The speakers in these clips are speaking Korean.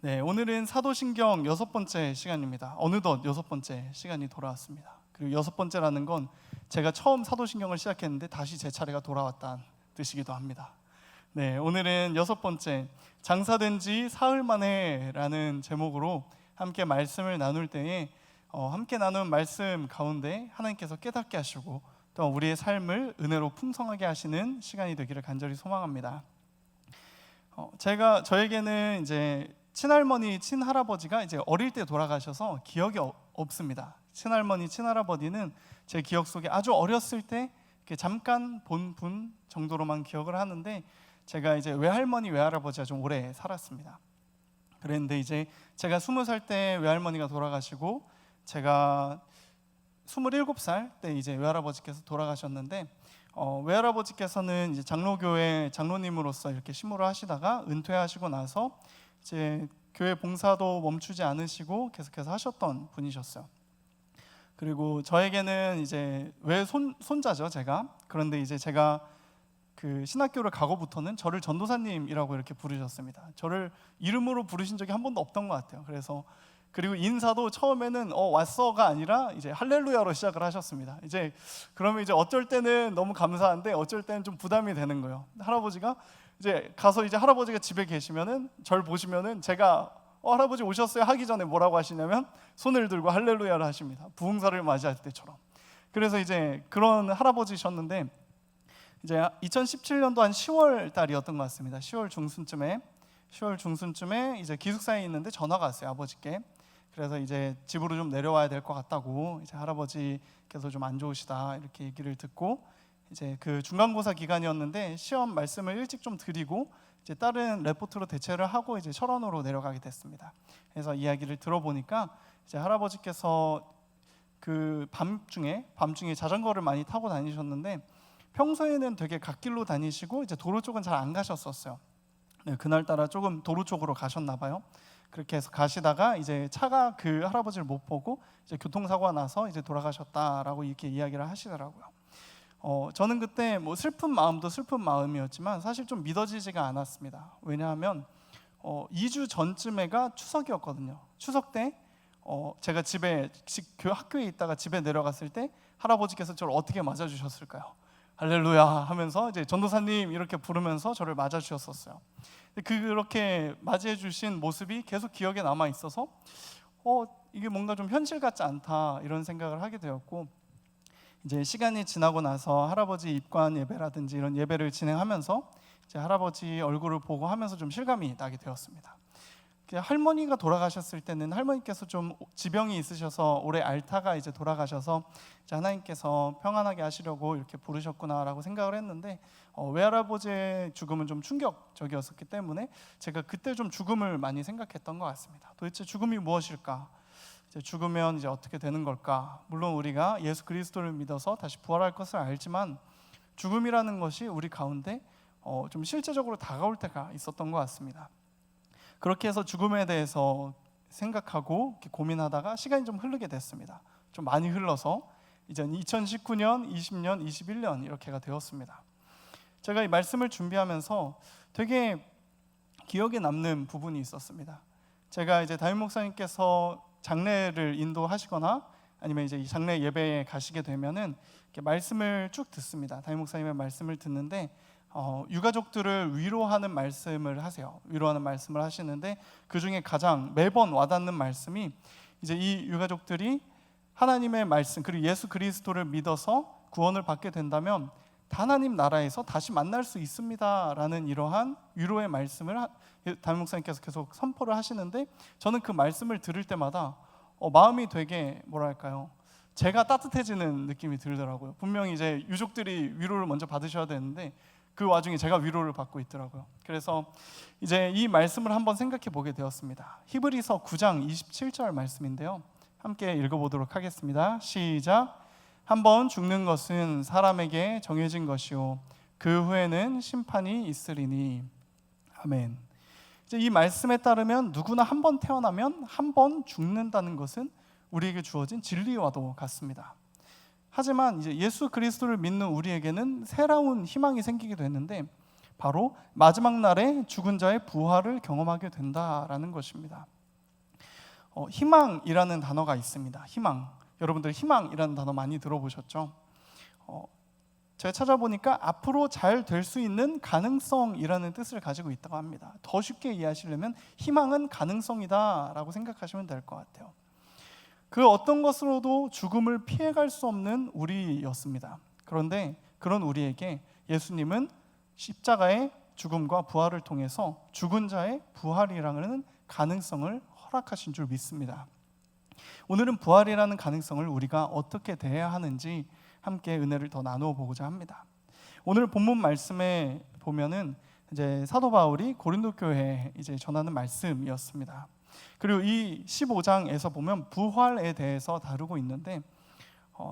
네, 오늘은 사도신경 6번째 시간입니다. 어느덧 6번째 시간이 돌아왔습니다. 그리고 6번째라는 건 제가 처음 사도신경을 시작했는데 다시 제 차례가 돌아왔다는 뜻이기도 합니다. 네, 오늘은 6번째 장사된 지 사흘 만에라는 제목으로 함께 말씀을 나눌 때에 함께 나눈 말씀 가운데 하나님께서 깨닫게 하시고 또 우리의 삶을 은혜로 풍성하게 하시는 시간이 되기를 간절히 소망합니다. 저에게는 이제 친할머니, 친할아버지가 이제 어릴 때 돌아가셔서 기억이 없습니다. 친할머니, 친할아버지는 제 기억 속에 아주 어렸을 때 이렇게 잠깐 본 분 정도로만 기억을 하는데, 제가 이제 외할머니, 외할아버지가 좀 오래 살았습니다. 그런데 이제 제가 20살 때 외할머니가 돌아가시고 제가 27살 때 이제 외할아버지께서 돌아가셨는데, 외할아버지께서는 이제 장로교회 장로님으로서 이렇게 심부를 하시다가 은퇴하시고 나서 이제 교회 봉사도 멈추지 않으시고 계속해서 하셨던 분이셨어요. 그리고 저에게는 이제 손자죠, 제가. 그런데 이제 제가 그 신학교를 가고부터는 저를 전도사님이라고 이렇게 부르셨습니다. 저를 이름으로 부르신 적이 한 번도 없던 것 같아요. 그리고 인사도 처음에는 왔어가 아니라 이제 할렐루야로 시작을 하셨습니다. 그러면 이제 어쩔 때는 너무 감사한데 어쩔 때는 좀 부담이 되는 거예요. 할아버지가 이제 가서 이제 할아버지가 집에 계시면은 절 보시면은 제가 할아버지 오셨어요 하기 전에 뭐라고 하시냐면 손을 들고 할렐루야를 하십니다. 부흥사를 맞이할 때처럼. 그래서 이제 그런 할아버지셨는데, 이제 2017년도 한 10월 달이었던 것 같습니다. 10월 중순쯤에 이제 기숙사에 있는데 전화가 왔어요, 아버지께. 그래서 이제 집으로 좀 내려와야 될 것 같다고, 이제 할아버지께서 좀 안 좋으시다 이렇게 얘기를 듣고, 이제 그 중간고사 기간이었는데 시험 말씀을 일찍 좀 드리고 이제 다른 레포트로 대체를 하고 이제 철원으로 내려가게 됐습니다. 그래서 이야기를 들어보니까 이제 할아버지께서 그 밤중에 자전거를 많이 타고 다니셨는데, 평소에는 되게 갓길로 다니시고 이제 도로 쪽은 잘 안 가셨었어요. 네, 그날따라 조금 도로 쪽으로 가셨나 봐요. 그렇게 해서 가시다가 이제 차가 그 할아버지를 못 보고 이제 교통사고가 나서 이제 돌아가셨다라고 이렇게 이야기를 하시더라고요. 저는 그때 뭐 슬픈 마음도 슬픈 마음이었지만 사실 좀 믿어지지가 않았습니다. 왜냐하면 2주 전쯤에가 추석이었거든요. 추석 때 제가 학교에 있다가 집에 내려갔을 때 할아버지께서 저를 어떻게 맞아주셨을까요? 할렐루야 하면서 이제 전도사님 이렇게 부르면서 저를 맞아주셨었어요. 그렇게 맞이해 주신 모습이 계속 기억에 남아 있어서 이게 뭔가 좀 현실 같지 않다 이런 생각을 하게 되었고, 이제 시간이 지나고 나서 할아버지 입관 예배라든지 이런 예배를 진행하면서 이제 할아버지 얼굴을 보고 하면서 좀 실감이 나게 되었습니다. 할머니가 돌아가셨을 때는 할머니께서 좀 지병이 있으셔서 올해 알타가 이제 돌아가셔서 이제 하나님께서 평안하게 하시려고 이렇게 부르셨구나라고 생각을 했는데, 외할아버지의 죽음은 좀 충격적이었기 때문에 제가 그때 좀 죽음을 많이 생각했던 것 같습니다. 도대체 죽음이 무엇일까? 이제 죽으면 이제 어떻게 되는 걸까? 물론 우리가 예수 그리스도를 믿어서 다시 부활할 것을 알지만 죽음이라는 것이 우리 가운데 좀 실제적으로 다가올 때가 있었던 것 같습니다. 그렇게 해서 죽음에 대해서 생각하고 고민하다가 시간이 좀 흐르게 됐습니다. 좀 많이 흘러서 이제 2019년, 20년, 21년 이렇게가 되었습니다. 제가 이 말씀을 준비하면서 되게 기억에 남는 부분이 있었습니다. 제가 이제 담임 목사님께서 장례를 인도하시거나 아니면 이제 이 장례 예배에 가시게 되면은 이렇게 말씀을 쭉 듣습니다. 담임 목사님의 말씀을 듣는데 유가족들을 위로하는 말씀을 하세요. 위로하는 말씀을 하시는데 그 중에 가장 매번 와닿는 말씀이 이제 이 유가족들이 하나님의 말씀 그리고 예수 그리스도를 믿어서 구원을 받게 된다면 하나님 나라에서 다시 만날 수 있습니다라는 이러한 위로의 말씀을 담임 목사님께서 계속 선포를 하시는데, 저는 그 말씀을 들을 때마다 마음이 되게 제가 따뜻해지는 느낌이 들더라고요. 분명히 이제 유족들이 위로를 먼저 받으셔야 되는데 그 와중에 제가 위로를 받고 있더라고요. 그래서 이제 이 말씀을 한번 생각해 보게 되었습니다. 히브리서 9장 27절 말씀인데요, 함께 읽어보도록 하겠습니다. 시작. 한번 죽는 것은 사람에게 정해진 것이요 그 후에는 심판이 있으리니. 아멘. 이제 이 말씀에 따르면 누구나 한 번 태어나면 한 번 죽는다는 것은 우리에게 주어진 진리와도 같습니다. 하지만 이제 예수 그리스도를 믿는 우리에게는 새로운 희망이 생기게 됐는데, 바로 마지막 날에 죽은 자의 부활을 경험하게 된다라는 것입니다. 희망이라는 단어가 있습니다. 희망. 여러분들 희망이라는 단어 많이 들어보셨죠? 제가 찾아보니까 앞으로 잘 될 수 있는 가능성이라는 뜻을 가지고 있다고 합니다. 더 쉽게 이해하시려면 희망은 가능성이다라고 생각하시면 될 것 같아요. 그 어떤 것으로도 죽음을 피해갈 수 없는 우리였습니다. 그런데 그런 우리에게 예수님은 십자가의 죽음과 부활을 통해서 죽은 자의 부활이라는 가능성을 허락하신 줄 믿습니다. 오늘은 부활이라는 가능성을 우리가 어떻게 대해야 하는지 함께 은혜를 더 나누어 보고자 합니다. 오늘 본문 말씀에 보면은 이제 사도 바울이 고린도 교회에 이제 전하는 말씀이었습니다. 그리고 이 15장에서 보면 부활에 대해서 다루고 있는데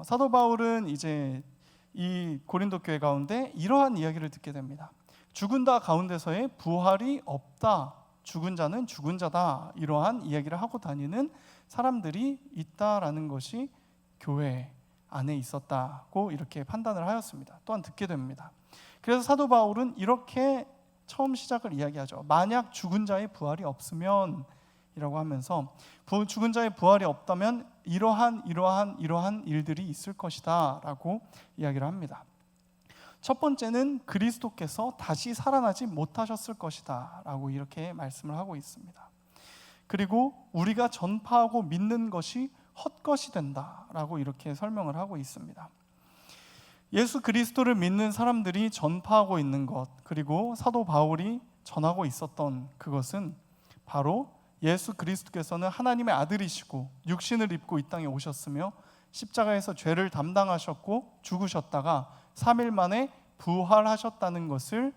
사도 바울은 이제 이 고린도 교회 가운데 이러한 이야기를 듣게 됩니다. 죽은 자 가운데서의 부활이 없다. 죽은 자는 죽은 자다. 이러한 이야기를 하고 다니는 사람들이 있다라는 것이 교회 안에 있었다고 이렇게 판단을 하였습니다. 또한 듣게 됩니다. 그래서 사도 바울은 이렇게 처음 시작을 이야기하죠. 만약 죽은 자의 부활이 없으면 이라고 하면서 죽은 자의 부활이 없다면 이러한 일들이 있을 것이다 라고 이야기를 합니다. 첫 번째는 그리스도께서 다시 살아나지 못하셨을 것이다 라고 이렇게 말씀을 하고 있습니다. 그리고 우리가 전파하고 믿는 것이 헛것이 된다라고 이렇게 설명을 하고 있습니다. 예수 그리스도를 믿는 사람들이 전파하고 있는 것, 그리고 사도 바울이 전하고 있었던 그것은 바로 예수 그리스도께서는 하나님의 아들이시고 육신을 입고 이 땅에 오셨으며 십자가에서 죄를 담당하셨고 죽으셨다가 3일 만에 부활하셨다는 것을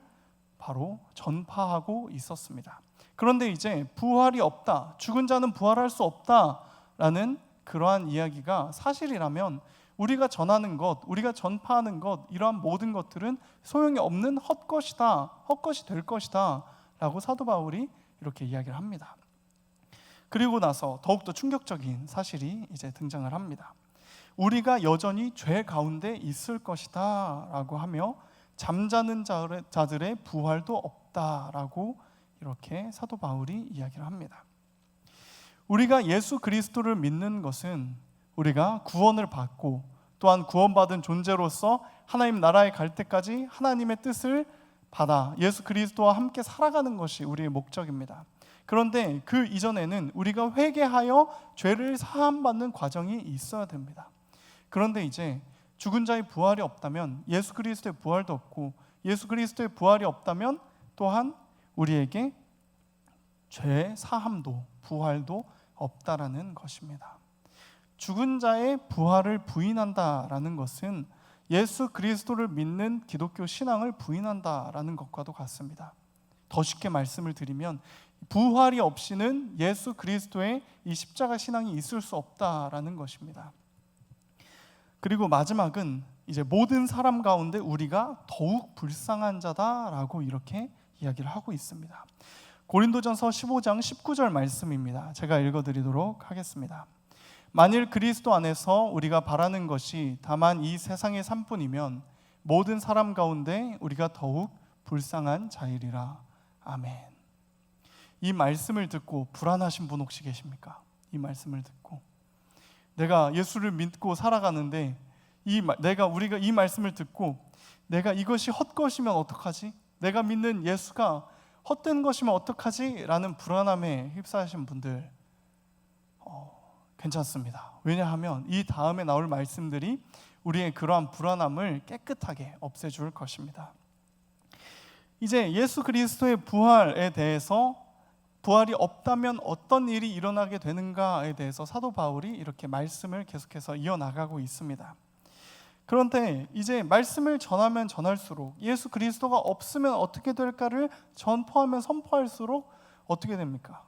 바로 전파하고 있었습니다. 그런데 이제 부활이 없다, 죽은 자는 부활할 수 없다라는 그러한 이야기가 사실이라면 우리가 전하는 것, 우리가 전파하는 것, 이러한 모든 것들은 소용이 없는 헛것이다, 헛것이 될 것이다 라고 사도 바울이 이렇게 이야기를 합니다. 그리고 나서 더욱더 충격적인 사실이 이제 등장을 합니다. 우리가 여전히 죄 가운데 있을 것이다 라고 하며 잠자는 자들의 부활도 없다라고 이렇게 사도 바울이 이야기를 합니다. 우리가 예수 그리스도를 믿는 것은 우리가 구원을 받고 또한 구원받은 존재로서 하나님 나라에 갈 때까지 하나님의 뜻을 받아 예수 그리스도와 함께 살아가는 것이 우리의 목적입니다. 그런데 그 이전에는 우리가 회개하여 죄를 사함받는 과정이 있어야 됩니다. 그런데 이제 죽은 자의 부활이 없다면 예수 그리스도의 부활도 없고 예수 그리스도의 부활이 없다면 또한 우리에게 죄 사함도 부활도 없다라는 것입니다. 죽은 자의 부활을 부인한다라는 것은 예수 그리스도를 믿는 기독교 신앙을 부인한다라는 것과도 같습니다. 더 쉽게 말씀을 드리면 부활이 없이는 예수 그리스도의 이 십자가 신앙이 있을 수 없다라는 것입니다. 그리고 마지막은 이제 모든 사람 가운데 우리가 더욱 불쌍한 자다라고 이렇게 이야기를 하고 있습니다. 고린도전서 15장 19절 말씀입니다. 제가 읽어드리도록 하겠습니다. 만일 그리스도 안에서 우리가 바라는 것이 다만 이 세상의 삶뿐이면 모든 사람 가운데 우리가 더욱 불쌍한 자이리라. 아멘. 이 말씀을 듣고 불안하신 분 혹시 계십니까? 이 말씀을 듣고 내가 예수를 믿고 살아가는데 우리가 이 말씀을 듣고 내가 이것이 헛것이면 어떡하지? 내가 믿는 예수가 헛된 것이면 어떡하지? 라는 불안함에 휩싸이신 분들 괜찮습니다. 왜냐하면 이 다음에 나올 말씀들이 우리의 그러한 불안함을 깨끗하게 없애줄 것입니다. 이제 예수 그리스도의 부활에 대해서 부활이 없다면 어떤 일이 일어나게 되는가에 대해서 사도 바울이 이렇게 말씀을 계속해서 이어나가고 있습니다. 그런데 이제 말씀을 전하면 전할수록 예수 그리스도가 없으면 어떻게 될까를 전포하면 선포할수록 어떻게 됩니까?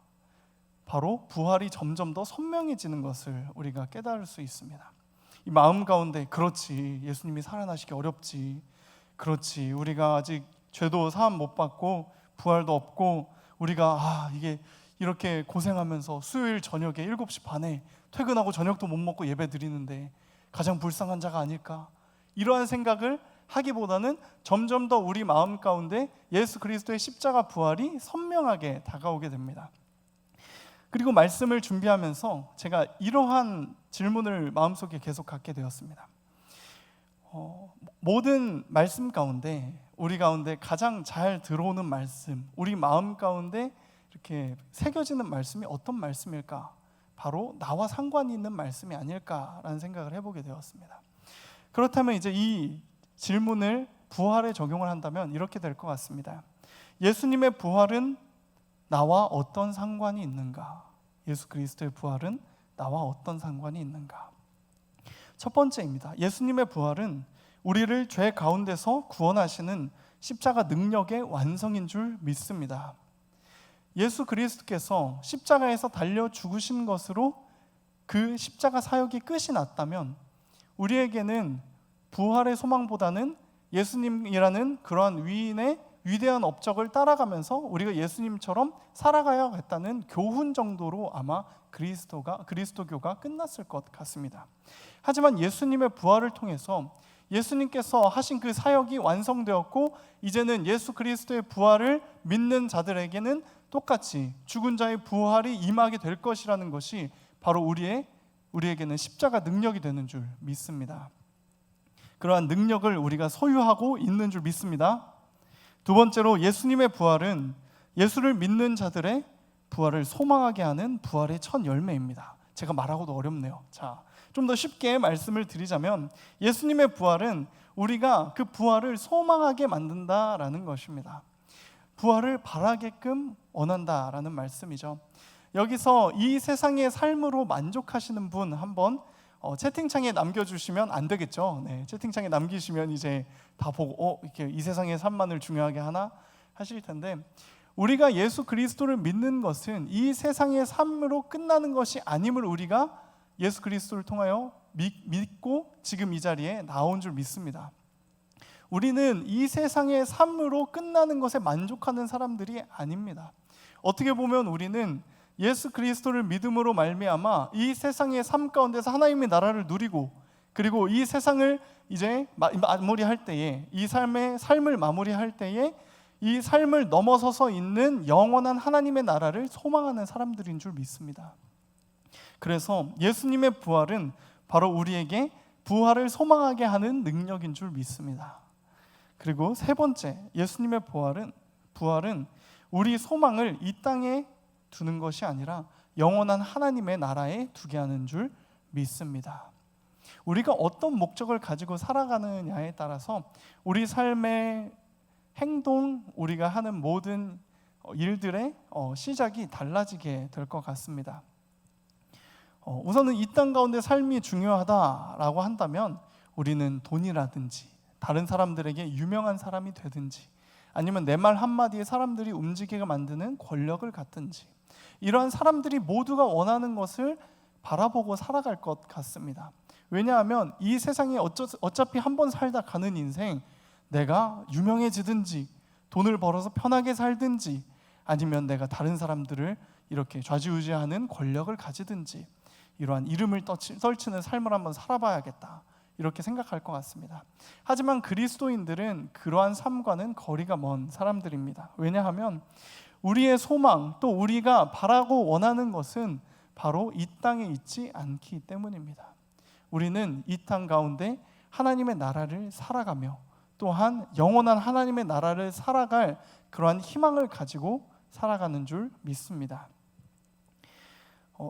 바로 부활이 점점 더 선명해지는 것을 우리가 깨달을 수 있습니다. 이 마음 가운데 그렇지, 예수님이 살아나시기 어렵지, 그렇지, 우리가 아직 죄도 사함 못 받고 부활도 없고 우리가 이게 이렇게 고생하면서 수요일 저녁에 7시 반에 퇴근하고 저녁도 못 먹고 예배 드리는데 가장 불쌍한 자가 아닐까, 이러한 생각을 하기보다는 점점 더 우리 마음 가운데 예수 그리스도의 십자가 부활이 선명하게 다가오게 됩니다. 그리고 말씀을 준비하면서 제가 이러한 질문을 마음속에 계속 갖게 되었습니다. 모든 말씀 가운데 우리 가운데 가장 잘 들어오는 말씀, 우리 마음 가운데 이렇게 새겨지는 말씀이 어떤 말씀일까? 바로 나와 상관이 있는 말씀이 아닐까라는 생각을 해보게 되었습니다. 그렇다면 이제 이 질문을 부활에 적용을 한다면 이렇게 될 것 같습니다. 예수님의 부활은 나와 어떤 상관이 있는가? 예수 그리스도의 부활은 나와 어떤 상관이 있는가? 첫 번째입니다. 예수님의 부활은 우리를 죄 가운데서 구원하시는 십자가 능력의 완성인 줄 믿습니다. 예수 그리스도께서 십자가에서 달려 죽으신 것으로 그 십자가 사역이 끝이 났다면 우리에게는 부활의 소망보다는 예수님이라는 그러한 위인의 위대한 업적을 따라가면서 우리가 예수님처럼 살아가야겠다는 교훈 정도로 아마 그리스도교가 끝났을 것 같습니다. 하지만 예수님의 부활을 통해서 예수님께서 하신 그 사역이 완성되었고 이제는 예수 그리스도의 부활을 믿는 자들에게는 똑같이 죽은 자의 부활이 임하게 될 것이라는 것이 바로 우리에게는 십자가 능력이 되는 줄 믿습니다. 그러한 능력을 우리가 소유하고 있는 줄 믿습니다. 두 번째로 예수님의 부활은 예수를 믿는 자들의 부활을 소망하게 하는 부활의 첫 열매입니다. 제가 말하고도 어렵네요. 자, 좀 더 쉽게 말씀을 드리자면 예수님의 부활은 우리가 그 부활을 소망하게 만든다라는 것입니다. 부활을 바라게끔 원한다라는 말씀이죠. 여기서 이 세상의 삶으로 만족하시는 분 한번 채팅창에 남겨주시면 안 되겠죠. 네, 채팅창에 남기시면 이제 다 보고 이렇게 이 세상의 삶만을 중요하게 하나 하실 텐데 우리가 예수 그리스도를 믿는 것은 이 세상의 삶으로 끝나는 것이 아님을 우리가 예수 그리스도를 통하여 믿고 지금 이 자리에 나온 줄 믿습니다. 우리는 이 세상의 삶으로 끝나는 것에 만족하는 사람들이 아닙니다. 어떻게 보면 우리는 예수 그리스도를 믿음으로 말미암아 이 세상의 삶 가운데서 하나님의 나라를 누리고 그리고 이 세상을 이제 마무리할 때에 이 삶을 마무리할 때에 이 삶을 넘어서서 있는 영원한 하나님의 나라를 소망하는 사람들인 줄 믿습니다. 그래서 예수님의 부활은 바로 우리에게 부활을 소망하게 하는 능력인 줄 믿습니다. 그리고 세 번째, 예수님의 부활은 우리 소망을 이 땅에 두는 것이 아니라 영원한 하나님의 나라에 두게 하는 줄 믿습니다. 우리가 어떤 목적을 가지고 살아가느냐에 따라서 우리 삶의 행동, 우리가 하는 모든 일들의 시작이 달라지게 될 것 같습니다. 우선은 이 땅 가운데 삶이 중요하다라고 한다면 우리는 돈이라든지 다른 사람들에게 유명한 사람이 되든지 아니면 내 말 한마디에 사람들이 움직이게 만드는 권력을 갖든지 이러한 사람들이 모두가 원하는 것을 바라보고 살아갈 것 같습니다. 왜냐하면 이 세상에 어차피 한 번 살다 가는 인생 내가 유명해지든지 돈을 벌어서 편하게 살든지 아니면 내가 다른 사람들을 이렇게 좌지우지하는 권력을 가지든지 이러한 이름을 떨치는 삶을 한번 살아봐야겠다 이렇게 생각할 것 같습니다. 하지만 그리스도인들은 그러한 삶과는 거리가 먼 사람들입니다. 왜냐하면 우리의 소망 또 우리가 바라고 원하는 것은 바로 이 땅에 있지 않기 때문입니다. 우리는 이 땅 가운데 하나님의 나라를 살아가며 또한 영원한 하나님의 나라를 살아갈 그러한 희망을 가지고 살아가는 줄 믿습니다.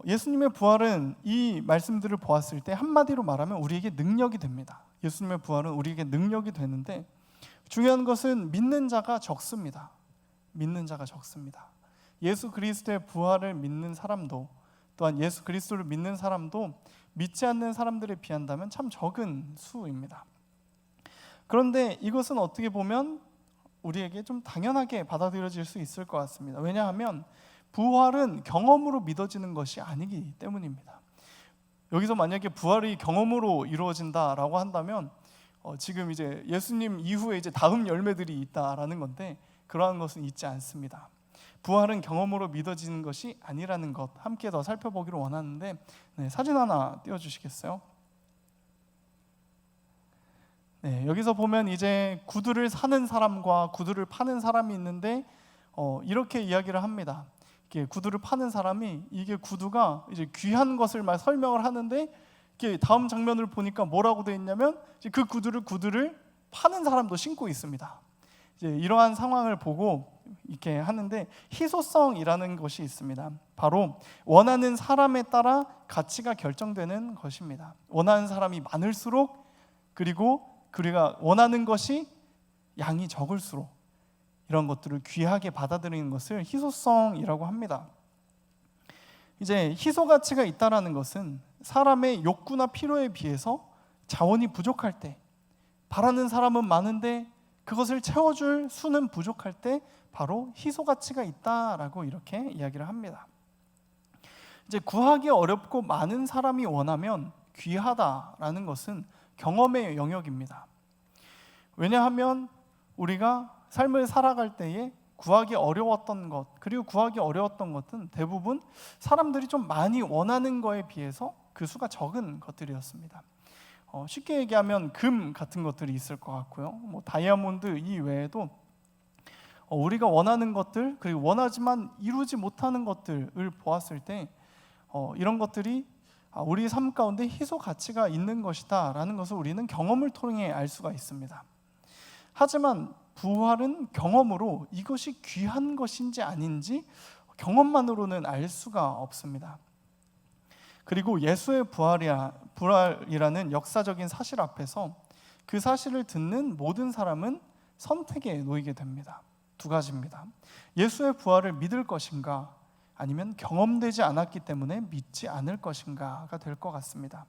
예수님의 부활은 이 말씀들을 보았을 때 한마디로 말하면 우리에게 능력이 됩니다. 예수님의 부활은 우리에게 능력이 되는데 중요한 것은 믿는 자가 적습니다. 믿는 자가 적습니다. 예수 그리스도의 부활을 믿는 사람도 또한 예수 그리스도를 믿는 사람도 믿지 않는 사람들에 비한다면 참 적은 수입니다. 그런데 이것은 어떻게 보면 우리에게 좀 당연하게 받아들여질 수 있을 것 같습니다. 왜냐하면 부활은 경험으로 믿어지는 것이 아니기 때문입니다. 여기서 만약에 부활이 경험으로 이루어진다라고 한다면 지금 이제 예수님 이후에 이제 다음 열매들이 있다라는 건데 그러한 것은 있지 않습니다. 부활은 경험으로 믿어지는 것이 아니라는 것 함께 더 살펴보기를 원하는데 사진 하나 띄워주시겠어요? 네, 여기서 보면 이제 구두를 사는 사람과 구두를 파는 사람이 있는데 이렇게 이야기를 합니다. 이게 구두를 파는 사람이 이게 구두가 이제 귀한 것을 막 설명을 하는데 이게 다음 장면을 보니까 뭐라고 되어 있냐면 이제 그 구두를 파는 사람도 신고 있습니다. 이제 이러한 상황을 보고 이렇게 하는데 희소성이라는 것이 있습니다. 바로 원하는 사람에 따라 가치가 결정되는 것입니다. 원하는 사람이 많을수록 그리고 우리가 원하는 것이 양이 적을수록 이런 것들을 귀하게 받아들이는 것을 희소성이라고 합니다. 이제 희소 가치가 있다라는 것은 사람의 욕구나 필요에 비해서 자원이 부족할 때, 바라는 사람은 많은데 그것을 채워줄 수는 부족할 때 바로 희소 가치가 있다라고 이렇게 이야기를 합니다. 이제 구하기 어렵고 많은 사람이 원하면 귀하다라는 것은 경험의 영역입니다. 왜냐하면 우리가 삶을 살아갈 때에 구하기 어려웠던 것, 그리고 구하기 어려웠던 것은 대부분 사람들이 좀 많이 원하는 거에 비해서 그 수가 적은 것들이었습니다. 쉽게 얘기하면 금 같은 것들이 있을 것 같고요. 뭐 다이아몬드 이외에도 우리가 원하는 것들, 그리고 원하지만 이루지 못하는 것들을 보았을 때 이런 것들이 우리 삶 가운데 희소 가치가 있는 것이다 라는 것을 우리는 경험을 통해 알 수가 있습니다. 하지만 부활은 경험으로 이것이 귀한 것인지 아닌지 경험만으로는 알 수가 없습니다. 그리고 예수의 부활이라는 역사적인 사실 앞에서 그 사실을 듣는 모든 사람은 선택에 놓이게 됩니다. 두 가지입니다. 예수의 부활을 믿을 것인가, 아니면 경험되지 않았기 때문에 믿지 않을 것인가가 될 것 같습니다.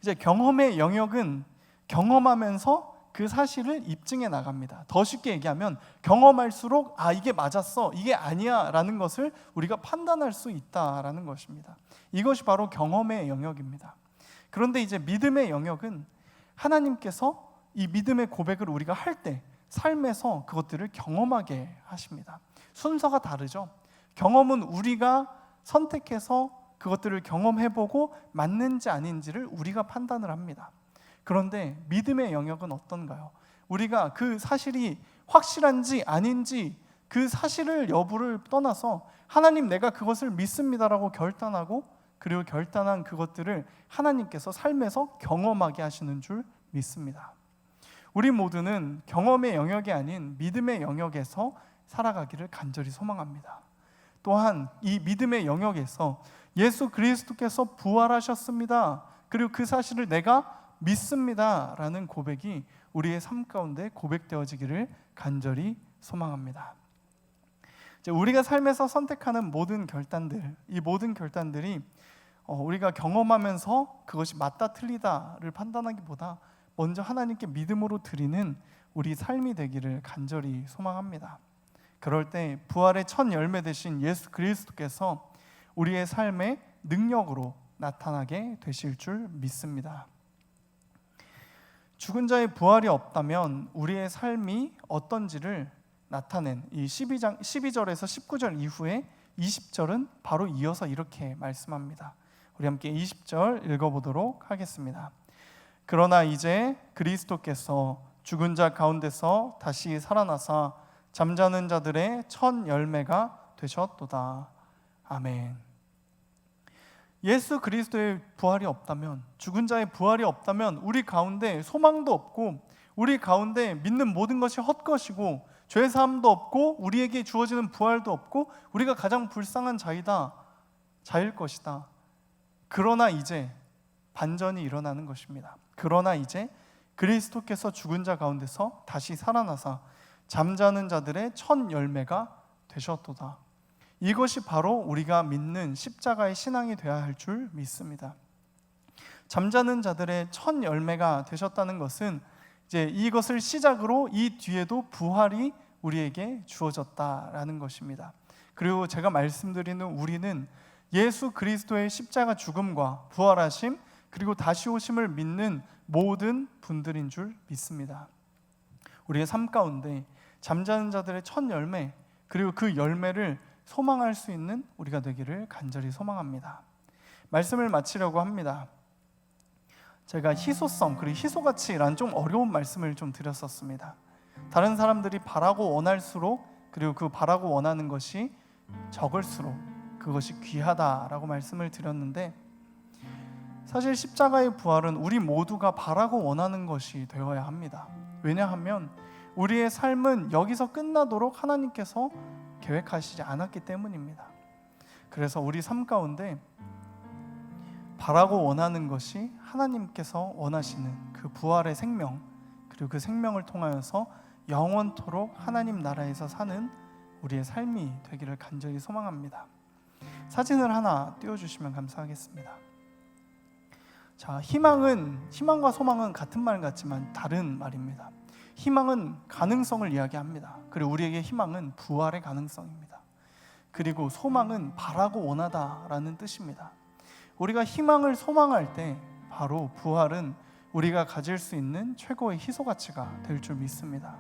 이제 경험의 영역은 경험하면서 그 사실을 입증해 나갑니다. 더 쉽게 얘기하면 경험할수록 이게 맞았어, 이게 아니야 라는 것을 우리가 판단할 수 있다라는 것입니다. 이것이 바로 경험의 영역입니다. 그런데 이제 믿음의 영역은 하나님께서 이 믿음의 고백을 우리가 할 때 삶에서 그것들을 경험하게 하십니다. 순서가 다르죠. 경험은 우리가 선택해서 그것들을 경험해보고 맞는지 아닌지를 우리가 판단을 합니다. 그런데 믿음의 영역은 어떤가요? 우리가 그 사실이 확실한지 아닌지 그 사실을 여부를 떠나서 하나님, 내가 그것을 믿습니다라고 결단하고, 그리고 결단한 그것들을 하나님께서 삶에서 경험하게 하시는 줄 믿습니다. 우리 모두는 경험의 영역이 아닌 믿음의 영역에서 살아가기를 간절히 소망합니다. 또한 이 믿음의 영역에서 예수 그리스도께서 부활하셨습니다, 그리고 그 사실을 내가 믿습니다 라는 고백이 우리의 삶 가운데 고백되어지기를 간절히 소망합니다. 이제 우리가 삶에서 선택하는 모든 결단들, 이 모든 결단들이 우리가 경험하면서 그것이 맞다 틀리다를 판단하기보다 먼저 하나님께 믿음으로 드리는 우리 삶이 되기를 간절히 소망합니다. 그럴 때 부활의 첫 열매 되신 예수 그리스도께서 우리의 삶의 능력으로 나타나게 되실 줄 믿습니다. 죽은 자의 부활이 없다면 우리의 삶이 어떤지를 나타낸 이 12절에서 19절 이후에 20절은 바로 이어서 이렇게 말씀합니다. 우리 함께 20절 읽어보도록 하겠습니다. 그러나 이제 그리스도께서 죽은 자 가운데서 다시 살아나사 잠자는 자들의 첫 열매가 되셨도다. 아멘. 예수 그리스도의 부활이 없다면, 죽은 자의 부활이 없다면 우리 가운데 소망도 없고, 우리 가운데 믿는 모든 것이 헛것이고, 죄사함도 없고, 우리에게 주어지는 부활도 없고, 우리가 가장 불쌍한 자일 것이다. 그러나 이제 반전이 일어나는 것입니다. 그러나 이제 그리스도께서 죽은 자 가운데서 다시 살아나사 잠자는 자들의 첫 열매가 되셨도다. 이것이 바로 우리가 믿는 십자가의 신앙이 되어야 할 줄 믿습니다. 잠자는 자들의 첫 열매가 되셨다는 것은 이제 이것을 시작으로 이 뒤에도 부활이 우리에게 주어졌다라는 것입니다. 그리고 제가 말씀드리는 우리는 예수 그리스도의 십자가 죽음과 부활하심, 그리고 다시 오심을 믿는 모든 분들인 줄 믿습니다. 우리의 삶 가운데 잠자는 자들의 첫 열매, 그리고 그 열매를 소망할 수 있는 우리가 되기를 간절히 소망합니다. 말씀을 마치려고 합니다. 제가 희소성 그리고 희소가치라는 좀 어려운 말씀을 좀 드렸었습니다. 다른 사람들이 바라고 원할수록 그리고 그 바라고 원하는 것이 적을수록 그것이 귀하다라고 말씀을 드렸는데, 사실 십자가의 부활은 우리 모두가 바라고 원하는 것이 되어야 합니다. 왜냐하면 우리의 삶은 여기서 끝나도록 하나님께서 계획하시지 않았기 때문입니다. 그래서 우리 삶 가운데 바라고 원하는 것이 하나님께서 원하시는 그 부활의 생명, 그리고 그 생명을 통하여서 영원토록 하나님 나라에서 사는 우리의 삶이 되기를 간절히 소망합니다. 사진을 하나 띄워주시면 감사하겠습니다. 자, 희망과 소망은 같은 말 같지만 다른 말입니다. 희망은 가능성을 이야기합니다. 그리고 우리에게 희망은 부활의 가능성입니다. 그리고 소망은 바라고 원하다라는 뜻입니다. 우리가 희망을 소망할 때 바로 부활은 우리가 가질 수 있는 최고의 희소가치가 될 줄 믿습니다.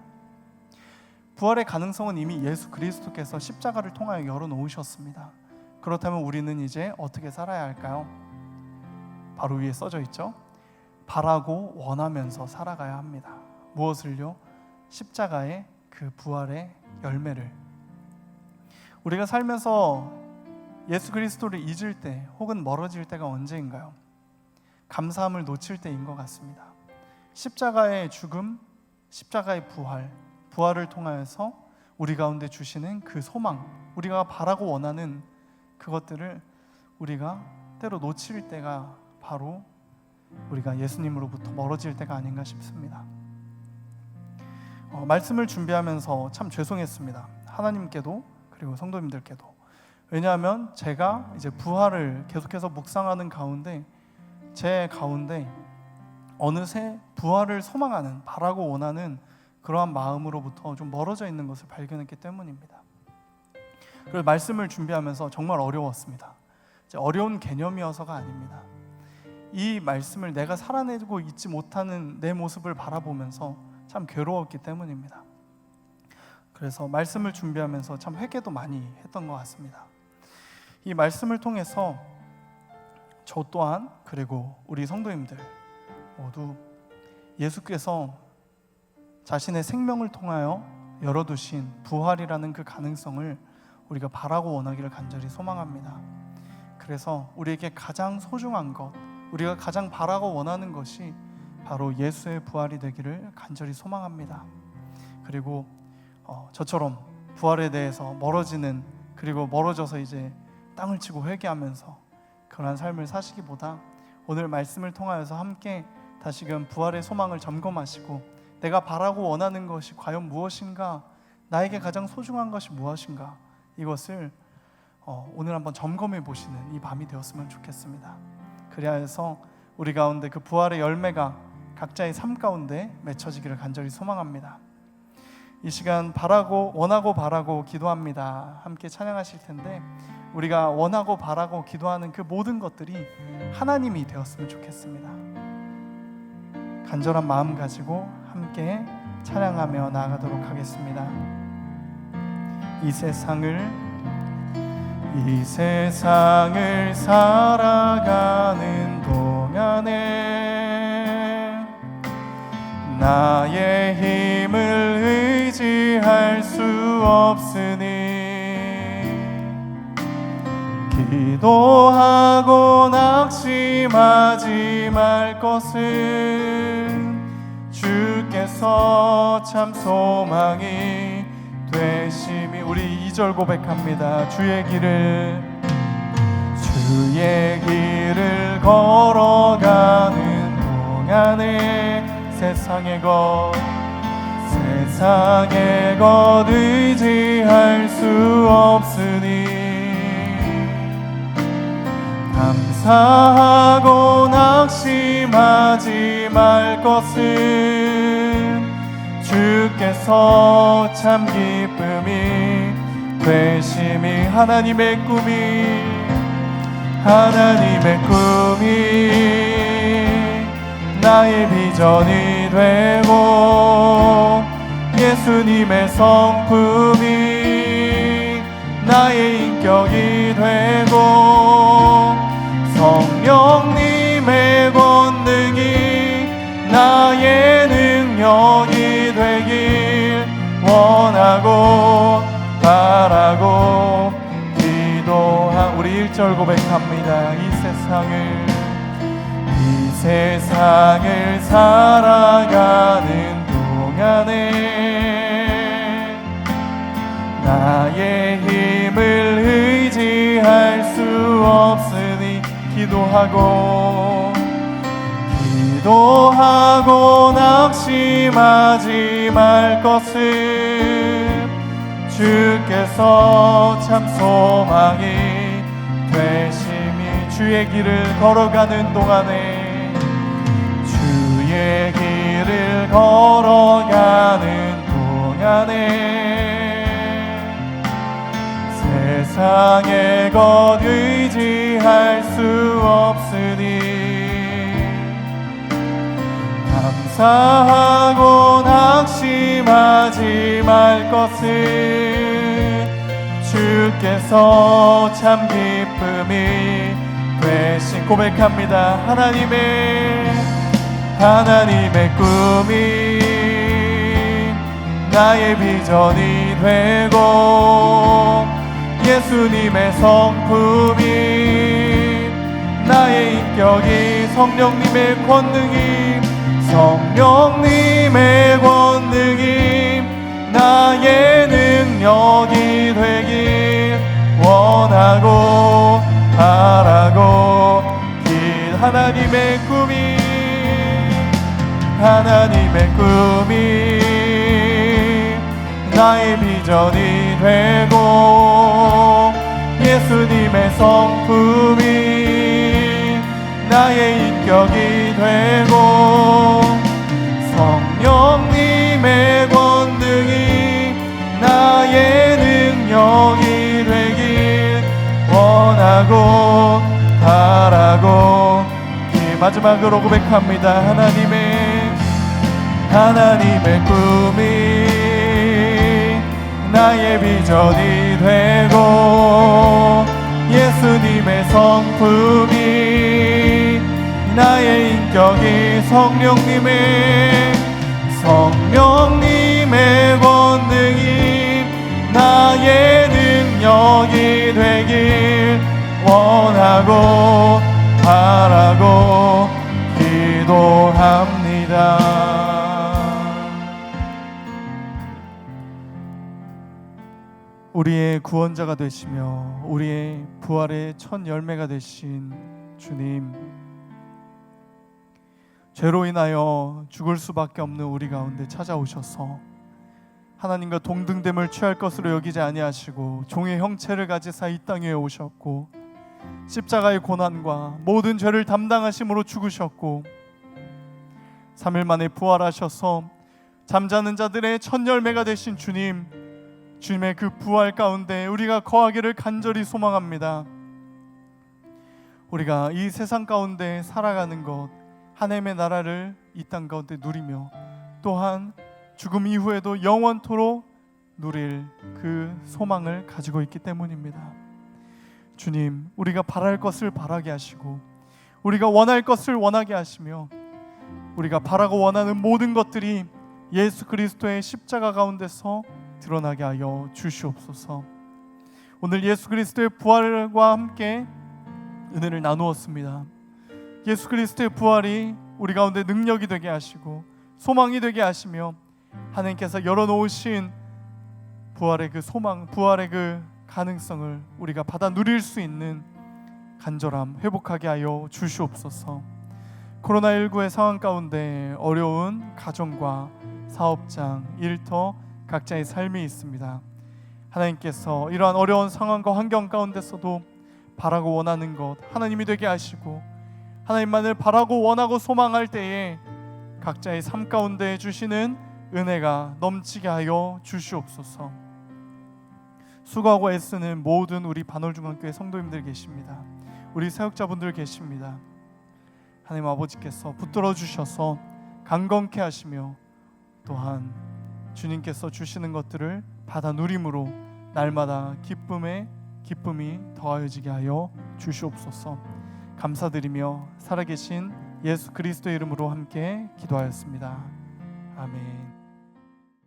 부활의 가능성은 이미 예수 그리스도께서 십자가를 통하여 열어놓으셨습니다. 그렇다면 우리는 이제 어떻게 살아야 할까요? 바로 위에 써져 있죠. 바라고 원하면서 살아가야 합니다. 무엇을요? 십자가의 그 부활의 열매를. 우리가 살면서 예수 그리스도를 잊을 때 혹은 멀어질 때가 언제인가요? 감사함을 놓칠 때인 것 같습니다. 십자가의 죽음, 십자가의 부활을 통하여서 우리 가운데 주시는 그 소망, 우리가 바라고 원하는 그것들을 우리가 때로 놓칠 때가 바로 우리가 예수님으로부터 멀어질 때가 아닌가 싶습니다. 말씀을 준비하면서 참 죄송했습니다. 하나님께도 그리고 성도님들께도. 왜냐하면 제가 이제 부활을 계속해서 묵상하는 가운데 제 가운데 어느새 부활을 소망하는, 바라고 원하는 그러한 마음으로부터 좀 멀어져 있는 것을 발견했기 때문입니다. 그래서 말씀을 준비하면서 정말 어려웠습니다. 어려운 개념이어서가 아닙니다. 이 말씀을 내가 살아내고 있지 못하는 내 모습을 바라보면서 참 괴로웠기 때문입니다. 그래서 말씀을 준비하면서 참 회개도 많이 했던 것 같습니다. 이 말씀을 통해서 저 또한 그리고 우리 성도님들 모두 예수께서 자신의 생명을 통하여 열어두신 부활이라는 그 가능성을 우리가 바라고 원하기를 간절히 소망합니다. 그래서 우리에게 가장 소중한 것, 우리가 가장 바라고 원하는 것이 바로 예수의 부활이 되기를 간절히 소망합니다. 그리고 저처럼 부활에 대해서 멀어지는, 그리고 멀어져서 이제 땅을 치고 회개하면서 그러한 삶을 사시기보다 오늘 말씀을 통하여서 함께 다시금 부활의 소망을 점검하시고 내가 바라고 원하는 것이 과연 무엇인가, 나에게 가장 소중한 것이 무엇인가, 이것을 오늘 한번 점검해 보시는 이 밤이 되었으면 좋겠습니다. 그래야 해서 우리 가운데 그 부활의 열매가 각자의 삶 가운데 맺혀지기를 간절히 소망합니다. 이 시간 원하고 바라고 기도합니다. 함께 찬양하실 텐데 우리가 원하고 바라고 기도하는 그 모든 것들이 하나님이 되었으면 좋겠습니다. 간절한 마음 가지고 함께 찬양하며 나아가도록 하겠습니다. 이 세상을 살아가는 동안에 나의 힘을 의지할 수 없으니 기도하고 낙심하지 말 것은 주께서 참 소망이 되심이. 우리 2절 고백합니다. 주의 길을 걸어가는 동안에 세상의 것 의지할 수 없으니 감사하고 낙심하지 말 것은 주께서 참 기쁨이 되심이. 하나님의 꿈이 나의 비전이 되고 예수님의 성품이 나의 인격이 되고 성령님의 권능이 1절 고백합니다. 이 세상을 살아가는 동안에 나의 힘을 의지할 수 없으니 기도하고 낙심하지 말 것을 주께서 참 소망이 되심이 주의 길을 걸어가는 동안에 세상의 것 의지할 수 없으니 감사하고 낙심하지 말 것을 주께서 참 기쁨이 되신 고백합니다. 하나님의 꿈이 나의 비전이 되고 예수님의 성품이 나의 인격이 성령님의 권능이 나의 능력이 되길 원하고 바라고 하나님의 꿈이 나의 비전이 되고 예수님의 성품이 나의 인격이 되고 성령님의 권능이 나의 능력이 되길 원하고 바라고 마지막으로 고백합니다. 하나님의 꿈이 나의 비전이 되고 예수님의 성품이 나의 인격이 성령님의 권능이 나의 능력이 되길 원하고 바라고 기도합니다. 우리의 구원자가 되시며 우리의 부활의 첫 열매가 되신 주님, 죄로 인하여 죽을 수밖에 없는 우리 가운데 찾아오셔서 하나님과 동등됨을 취할 것으로 여기지 아니하시고 종의 형체를 가지사 이 땅에 오셨고 십자가의 고난과 모든 죄를 담당하심으로 죽으셨고 3일 만에 부활하셔서 잠자는 자들의 첫 열매가 되신 주님의 그 부활 가운데 우리가 거하기를 간절히 소망합니다. 우리가 이 세상 가운데 살아가는 것, 하나님의 나라를 이 땅 가운데 누리며 또한 죽음 이후에도 영원토록 누릴 그 소망을 가지고 있기 때문입니다. 주님, 우리가 바랄 것을 바라게 하시고 우리가 원할 것을 원하게 하시며 우리가 바라고 원하는 모든 것들이 예수 그리스도의 십자가 가운데서 드러나게 하여 주시옵소서. 오늘 예수 그리스도의 부활과 함께 은혜를 나누었습니다. 예수 그리스도의 부활이 우리 가운데 능력이 되게 하시고 소망이 되게 하시며 하나님께서 열어놓으신 부활의 그 소망, 부활의 그 가능성을 우리가 받아 누릴 수 있는 간절함 회복하게 하여 주시옵소서. 코로나19의 상황 가운데 어려운 가정과 사업장, 일터, 각자의 삶이 있습니다. 하나님께서 이러한 어려운 상황과 환경 가운데서도 바라고 원하는 것 하나님이 되게 하시고 하나님만을 바라고 원하고 소망할 때에 각자의 삶 가운데 주시는 은혜가 넘치게 하여 주시옵소서. 수고하고 애쓰는 모든 우리 반월중앙교회 성도님들 계십니다. 우리 사역자분들 계십니다. 하나님 아버지께서 붙들어 주셔서 강건케 하시며 또한 주님께서 주시는 것들을 받아 누림으로 날마다 기쁨이 더하여지게 하여 주시옵소서. 감사드리며 살아계신 예수 그리스도의 이름으로 함께 기도하였습니다. 아멘.